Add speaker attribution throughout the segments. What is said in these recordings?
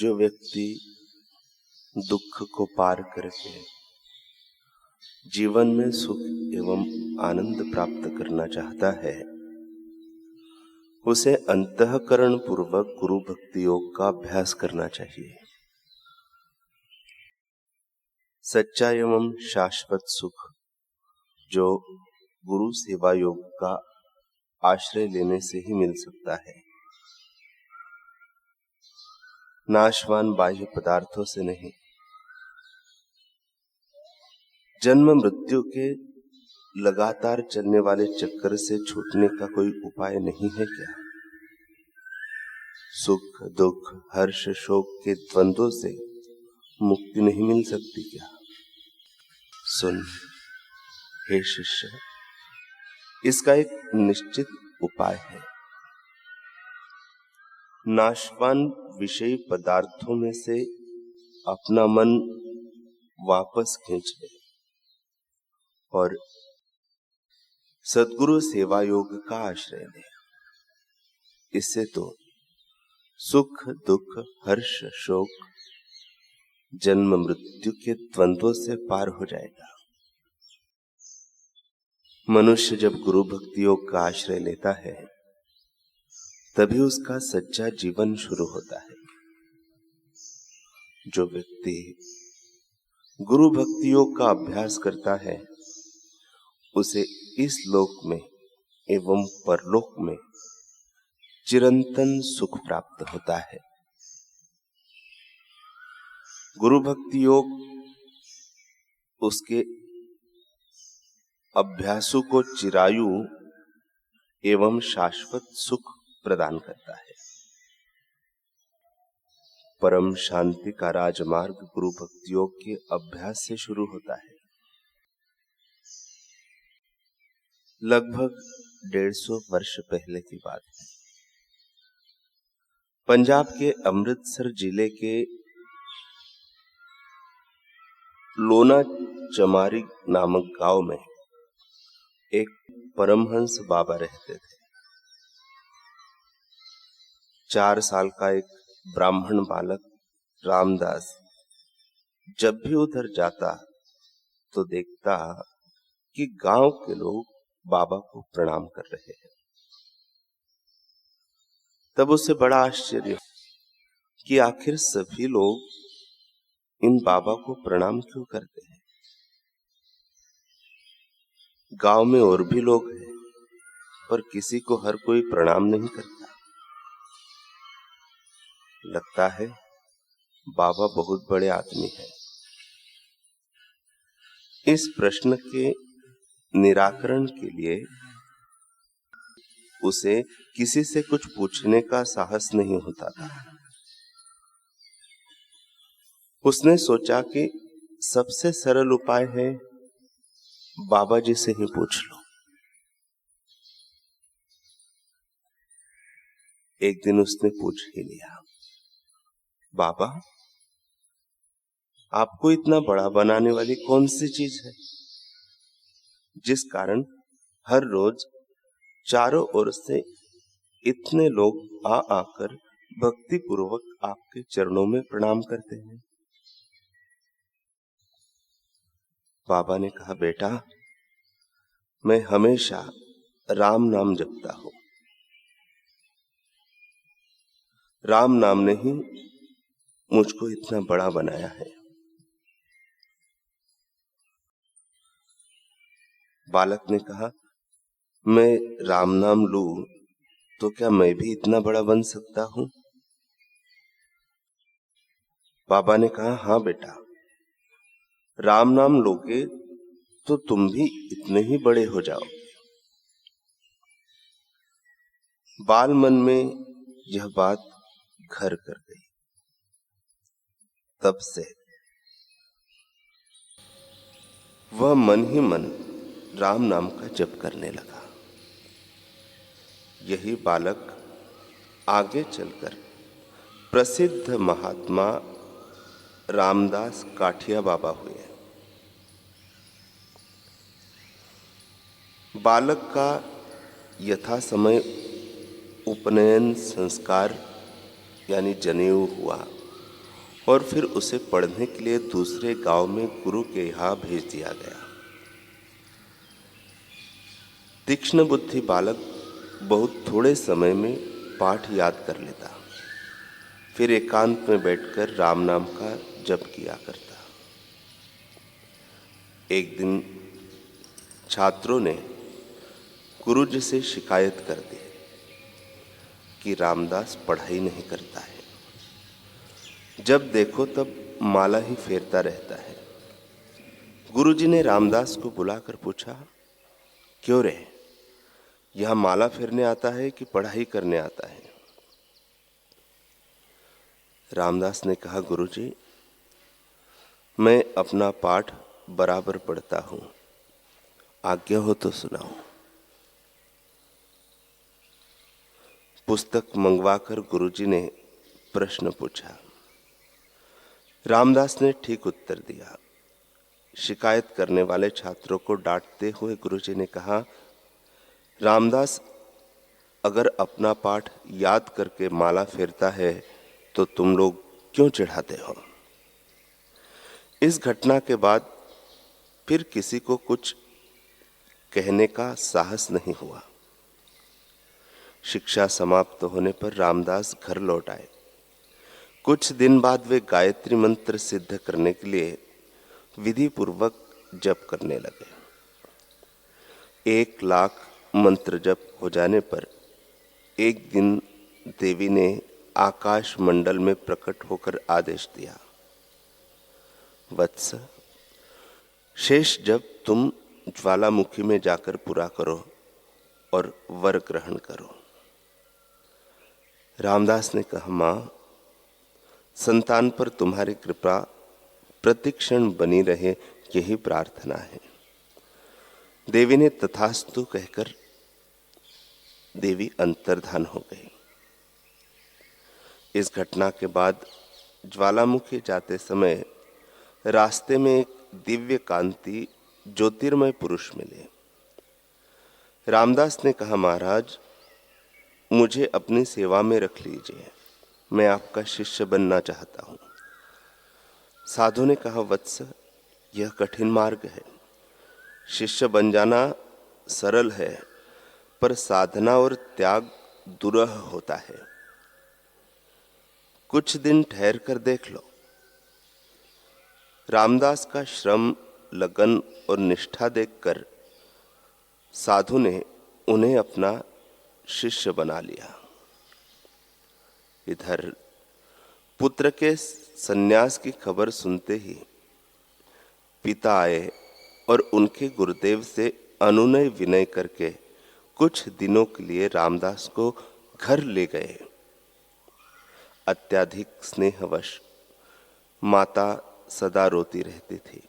Speaker 1: जो व्यक्ति दुख को पार करके जीवन में सुख एवं आनंद प्राप्त करना चाहता है, उसे अंतःकरण पूर्वक गुरु भक्ति योग का अभ्यास करना चाहिए। सच्चा एवं शाश्वत सुख जो गुरु सेवा योग का आश्रय लेने से ही मिल सकता है, नाशवान बाह्य पदार्थों से नहीं। जन्म मृत्यु के लगातार चलने वाले चक्कर से छूटने का कोई उपाय नहीं है क्या? सुख दुख हर्ष शोक के द्वंद्वों से मुक्ति नहीं मिल सकती क्या? सुन हे शिष्य, इसका एक निश्चित उपाय है। नाशवान विषयी पदार्थों में से अपना मन वापस खींच ले और सद्गुरु सेवा योग का आश्रय ले। इससे तो सुख दुख हर्ष शोक जन्म मृत्यु के द्वंद्वों से पार हो जाएगा। मनुष्य जब गुरु भक्ति योग का आश्रय लेता है, तभी उसका सच्चा जीवन शुरू होता है। जो व्यक्ति गुरु भक्ति योग का अभ्यास करता है, उसे इस लोक में एवं परलोक में चिरंतन सुख प्राप्त होता है। गुरु भक्ति योग उसके अभ्यासों को चिरायु एवं शाश्वत सुख प्रदान करता है। परम शांति का राजमार्ग गुरु भक्ति योग के अभ्यास से शुरू होता है। लगभग 150 वर्ष पहले की बात है। पंजाब के अमृतसर जिले के लोना चमारी नामक गांव में एक परमहंस बाबा रहते थे। 4 साल का एक ब्राह्मण बालक रामदास जब भी उधर जाता तो देखता कि गांव के लोग बाबा को प्रणाम कर रहे हैं। तब उसे बड़ा आश्चर्य कि आखिर सभी लोग इन बाबा को प्रणाम क्यों करते हैं। गांव में और भी लोग हैं, पर किसी को हर कोई प्रणाम नहीं करता। लगता है बाबा बहुत बड़े आदमी हैं। इस प्रश्न के निराकरण के लिए उसे किसी से कुछ पूछने का साहस नहीं होता था। उसने सोचा कि सबसे सरल उपाय है बाबा जी से ही पूछ लो। एक दिन उसने पूछ ही लिया, बाबा, आपको इतना बड़ा बनाने वाली कौन सी चीज है जिस कारण हर रोज चारों ओर से इतने लोग आ आकर भक्ति पूर्वक आपके चरणों में प्रणाम करते हैं? बाबा ने कहा, बेटा, मैं हमेशा राम नाम जपता हूं। राम नाम ने ही मुझको इतना बड़ा बनाया है। बालक ने कहा, मैं राम नाम लूं तो क्या मैं भी इतना बड़ा बन सकता हूं? बाबा ने कहा, हां बेटा, राम नाम लोगे तो तुम भी इतने ही बड़े हो जाओगे। बाल मन में यह बात घर कर गई। तब से वह मन ही मन राम नाम का जप करने लगा। यही बालक आगे चलकर प्रसिद्ध महात्मा रामदास काठिया बाबा हुए। बालक का यथा समय उपनयन संस्कार यानी जनेऊ हुआ और फिर उसे पढ़ने के लिए दूसरे गांव में गुरु के यहाँ भेज दिया गया। तीक्ष्ण बुद्धि बालक बहुत थोड़े समय में पाठ याद कर लेता, फिर एकांत में बैठकर राम नाम का जप किया करता। एक दिन छात्रों ने गुरुजी से शिकायत कर दी कि रामदास पढ़ाई नहीं करता है, जब देखो तब माला ही फेरता रहता है। गुरुजी ने रामदास को बुलाकर पूछा, क्यों रे, यह माला फेरने आता है कि पढ़ाई करने आता है? रामदास ने कहा, गुरुजी, मैं अपना पाठ बराबर पढ़ता हूं, आज्ञा हो तो सुनाओ। पुस्तक मंगवाकर गुरुजी ने प्रश्न पूछा। रामदास ने ठीक उत्तर दिया। शिकायत करने वाले छात्रों को डांटते हुए गुरुजी ने कहा, रामदास अगर अपना पाठ याद करके माला फेरता है तो तुम लोग क्यों चिढ़ाते हो? इस घटना के बाद फिर किसी को कुछ कहने का साहस नहीं हुआ। शिक्षा समाप्त होने पर रामदास घर लौट आए। कुछ दिन बाद वे गायत्री मंत्र सिद्ध करने के लिए विधि पूर्वक जप करने लगे। 1,00,000 मंत्र जप हो जाने पर एक दिन देवी ने आकाश मंडल में प्रकट होकर आदेश दिया, वत्स, शेष जप तुम ज्वालामुखी में जाकर पूरा करो और वर ग्रहण करो। रामदास ने कहा, मां, संतान पर तुम्हारी कृपा प्रतिक्षण बनी रहे, यही प्रार्थना है। देवी ने तथास्तु कहकर देवी अंतर्धान हो गई। इस घटना के बाद ज्वालामुखी जाते समय रास्ते में एक दिव्य कांति ज्योतिर्मय पुरुष मिले। रामदास ने कहा, महाराज, मुझे अपनी सेवा में रख लीजिए, मैं आपका शिष्य बनना चाहता हूं। साधु ने कहा, वत्स, यह कठिन मार्ग है। शिष्य बन जाना सरल है, पर साधना और त्याग दुरूह होता है। कुछ दिन ठहर कर देख लो। रामदास का श्रम, लगन और निष्ठा देखकर साधु ने उन्हें अपना शिष्य बना लिया। इधर पुत्र के सन्यास की खबर सुनते ही पिता आए और उनके गुरुदेव से अनुनय विनय करके कुछ दिनों के लिए रामदास को घर ले गए। अत्यधिक स्नेहवश माता सदा रोती रहती थी,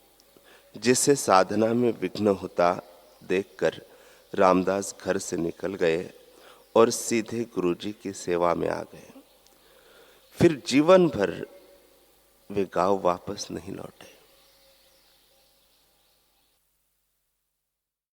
Speaker 1: जिससे साधना में विघ्न होता देखकर रामदास घर से निकल गए और सीधे गुरुजी की सेवा में आ गए। फिर जीवन भर वे गांव वापस नहीं लौटे।